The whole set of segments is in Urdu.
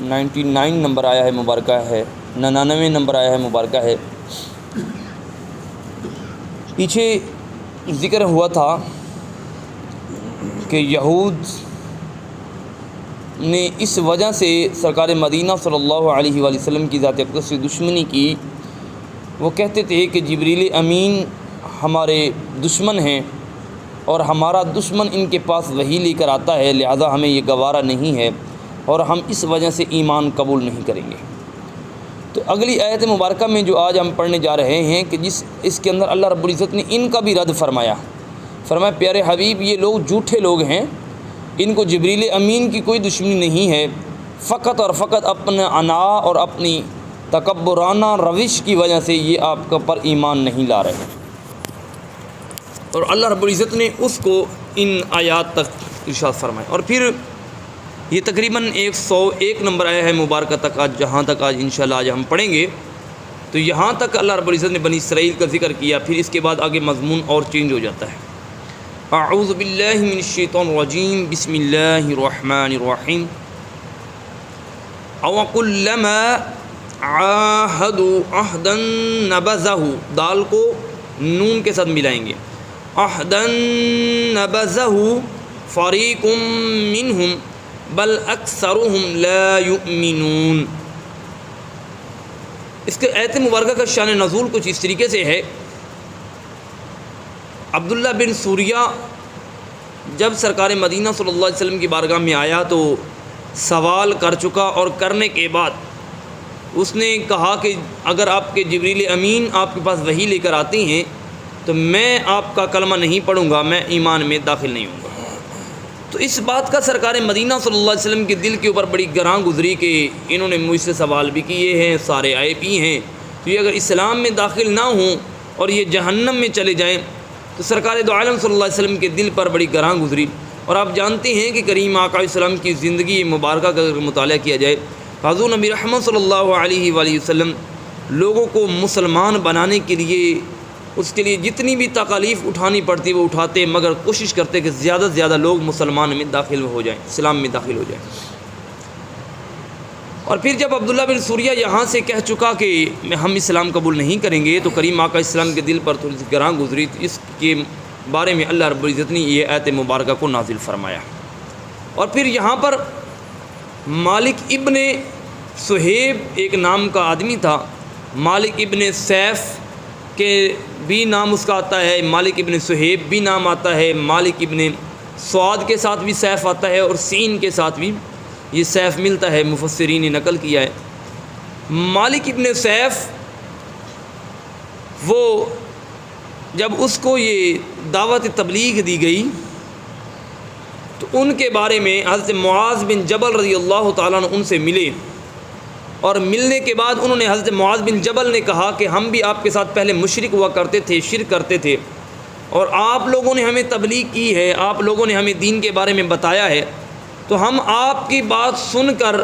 99 نمبر آیا ہے مبارکہ ہے، 99 نمبر آیا ہے مبارکہ ہے۔ پیچھے ذکر ہوا تھا کہ یہود نے اس وجہ سے سرکار مدینہ صلی اللہ علیہ وآلہ وسلم کی ذات اقدس سے دشمنی کی، وہ کہتے تھے کہ جبریل امین ہمارے دشمن ہیں اور ہمارا دشمن ان کے پاس وحی لے کر آتا ہے، لہذا ہمیں یہ گوارا نہیں ہے اور ہم اس وجہ سے ایمان قبول نہیں کریں گے۔ تو اگلی آیت مبارکہ میں جو آج ہم پڑھنے جا رہے ہیں کہ اس کے اندر اللہ رب العزت نے ان کا بھی رد فرمایا پیارے حبیب یہ لوگ جھوٹے لوگ ہیں، ان کو جبریل امین کی کوئی دشمنی نہیں ہے، فقط اور فقط اپنا انا اور اپنی تکبرانہ روش کی وجہ سے یہ آپ کا پر ایمان نہیں لا رہے۔ اور اللہ رب العزت نے اس کو ان آیات تک ارشاد فرمایا، اور پھر یہ تقریباً 101 نمبر آیا ہے مبارکہ تک آج، جہاں تک آج انشاءاللہ آج ہم پڑھیں گے، تو یہاں تک اللہ رب العزت نے بنی اسرائیل کا ذکر کیا، پھر اس کے بعد آگے مضمون اور چینج ہو جاتا ہے۔ اعوذ باللہ من الشیطان الرجیم، بسم اللہ الرحمن الرحیم۔ او کلما عاہدوا عہدا نبذہ، دال کو نون کے ساتھ ملائیں گے، عہدا نبذہ فریق منہم بل اکثرهم لا یؤمنون۔ اس کے آیت مبارکہ کا شان نزول کچھ اس طریقے سے ہے۔ عبداللہ بن سوریہ جب سرکار مدینہ صلی اللہ علیہ وسلم کی بارگاہ میں آیا تو سوال کر چکا، اور کرنے کے بعد اس نے کہا کہ اگر آپ کے جبریل امین آپ کے پاس وحی لے کر آتے ہیں تو میں آپ کا کلمہ نہیں پڑھوں گا، میں ایمان میں داخل نہیں ہوں گا۔ تو اس بات کا سرکار مدینہ صلی اللہ علیہ وسلم کے دل کے اوپر بڑی گراں گزری کہ انہوں نے مجھ سے سوال بھی کیے ہیں، سارے آئے بھی ہیں، تو یہ اگر اسلام میں داخل نہ ہوں اور یہ جہنم میں چلے جائیں تو سرکار دو عالم صلی اللہ علیہ وسلم کے دل پر بڑی گراں گزری۔ اور آپ جانتے ہیں کہ کریم آقا علیہ السلام کی زندگی مبارکہ کا اگر مطالعہ کیا جائے، حضور نبی رحمت صلی اللہ علیہ وآلہ وسلم لوگوں کو مسلمان بنانے کے لیے، اس کے لیے جتنی بھی تکالیف اٹھانی پڑتی وہ اٹھاتے، مگر کوشش کرتے کہ زیادہ سے زیادہ لوگ مسلمان میں داخل ہو جائیں، اسلام میں داخل ہو جائیں۔ اور پھر جب عبداللہ بن سوریہ یہاں سے کہہ چکا کہ ہم اسلام قبول نہیں کریں گے، تو کریم آقا اسلام کے دل پر تھوڑی سی گراں گزری، اس کے بارے میں اللہ رب العزت نے یہ آیت مبارکہ کو نازل فرمایا۔ اور پھر یہاں پر مالک ابن سہیب ایک نام کا آدمی تھا، مالک ابن سیف کے بھی نام اس کا آتا ہے، مالک ابن سہیب بھی نام آتا ہے، مالک ابن سعاد کے ساتھ بھی سیف آتا ہے، اور سین کے ساتھ بھی یہ سیف ملتا ہے، مفسرین نے نقل کیا ہے۔ مالک ابن سیف وہ جب اس کو یہ دعوت تبلیغ دی گئی تو ان کے بارے میں حضرت معاذ بن جبل رضی اللہ تعالیٰ عنہ ان سے ملے، اور ملنے کے بعد انہوں نے حضرت معاذ بن جبل نے کہا کہ ہم بھی آپ کے ساتھ پہلے مشرک ہوا کرتے تھے، شرک کرتے تھے، اور آپ لوگوں نے ہمیں تبلیغ کی ہے، آپ لوگوں نے ہمیں دین کے بارے میں بتایا ہے، تو ہم آپ کی بات سن کر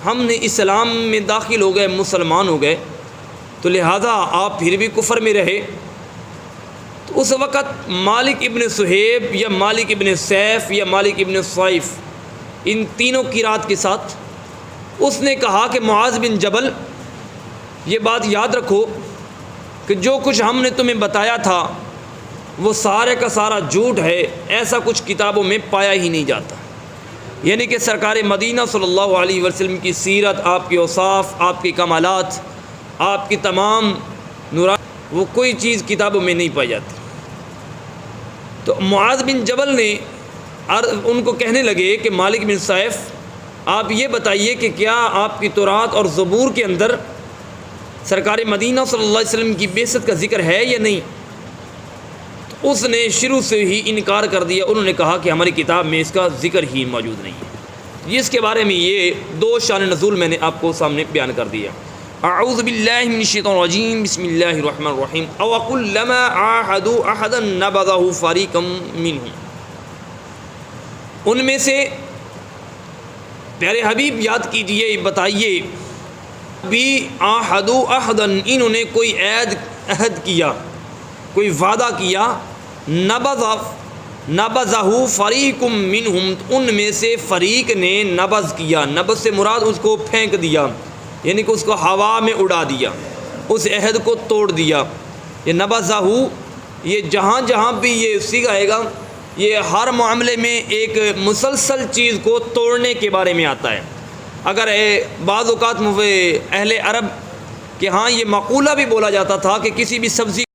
ہم نے اسلام میں داخل ہو گئے، مسلمان ہو گئے، تو لہذا آپ پھر بھی کفر میں رہے۔ تو اس وقت مالک ابن سہیب یا مالک ابن سیف یا مالک ابن صائف، ان تینوں قرات کے ساتھ اس نے کہا کہ معاذ بن جبل یہ بات یاد رکھو کہ جو کچھ ہم نے تمہیں بتایا تھا وہ سارے کا سارا جھوٹ ہے، ایسا کچھ کتابوں میں پایا ہی نہیں جاتا۔ یعنی کہ سرکار مدینہ صلی اللہ علیہ وسلم کی سیرت، آپ کے اوصاف، آپ کے کمالات، آپ کی تمام نورات، وہ کوئی چیز کتابوں میں نہیں پائی جاتی۔ تو معاذ بن جبل نے ان کو کہنے لگے کہ مالک بن سیف آپ یہ بتائیے کہ کیا آپ کی تورات اور زبور کے اندر سرکار مدینہ صلی اللہ علیہ وسلم کی بعثت کا ذکر ہے یا نہیں؟ تو اس نے شروع سے ہی انکار کر دیا، انہوں نے کہا کہ ہماری کتاب میں اس کا ذکر ہی موجود نہیں ہے۔ جس کے بارے میں یہ دو شان نزول میں نے آپ کو سامنے بیان کر دیا۔ اعوذ باللہ من الشیطان الرجیم، بسم اللہ الرحمن الرحیم۔ او کلما عاہدوا عہدا نبذہ فریق منہم، ان میں سے پیارے حبیب یاد کیجئے، بتائیے، بھی عاہدوا عہدا، انہوں نے کوئی عہد کیا، کوئی وعدہ کیا، نبذہ نبذہ فریق منہم، ان میں سے فریق نے نبذ کیا، نبذ سے مراد اس کو پھینک دیا، یعنی کہ اس کو ہوا میں اڑا دیا، اس عہد کو توڑ دیا۔ یہ نبذہ، یہ جہاں جہاں بھی یہ صیغہ آئے گا یہ ہر معاملے میں ایک مسلسل چیز کو توڑنے کے بارے میں آتا ہے۔ اگر بعض اوقات اہل عرب کہ ہاں یہ مقولہ بھی بولا جاتا تھا کہ کسی بھی سبزی